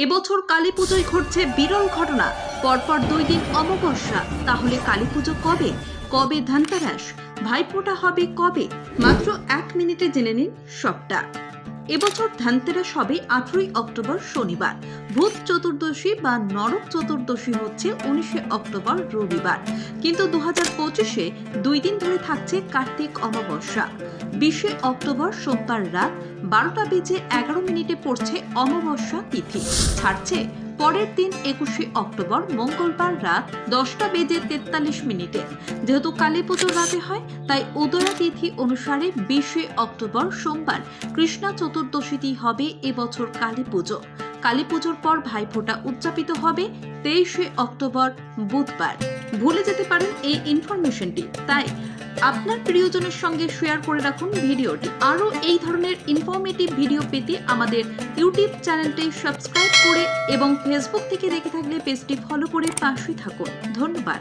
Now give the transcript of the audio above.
এবছর কালী পুজোয় ঘটছে বিরল ঘটনা। পরপর 2 দিন অমাবস্যা। তাহলে কালী পুজো কবে? কবে ধনতেরাস? ভাইফোঁটা হবে কবে? মাত্র 1 মিনিটে জেনে নিন সবটা। এবছর ধনতেরাস হবে 18 অক্টোবর শনিবার। ভূত চতুর্দশী বা নরক চতুর্দশী হচ্ছে 19 অক্টোবর রবিবার। কিন্তু 2025-এ 2 দিন ধরে থাকছে কার্তিক অমাবস্যা। 20 অক্টোবর সোমবার রাত 12টা বেজে 11 মিনিটে পড়ছে অমাবস্যা তিথি। ছাড়ছে পরের দিন 21 অক্টোবর মঙ্গলবার রাত 10টা বেজে 43 মিনিটে। যেহেতু কালী পুজোর রাতে হয়, তাই উদয়া তিথি অনুসারে 20 অক্টোবর সোমবার কৃষ্ণা চতুর্দশীতেই হবে এবছর কালী পুজো। কালী পুজোর পর ভাইফোঁটা উদযাপিত হবে 23 অক্টোবর বুধবার। ভুলে যেতে পারেন এই ইনফরমেশনটি, তাই আপনার প্রিয়জনের সঙ্গে শেয়ার করে রাখুন ভিডিওটি। আরও এই ধরনের ইনফরমেটিভ ভিডিও পেতে আমাদের ইউটিউব চ্যানেলটি সাবস্ক্রাইব করে এবং ফেসবুক থেকে দেখে থাকলে পেজটি ফলো করে পাশে থাকুন। ধন্যবাদ।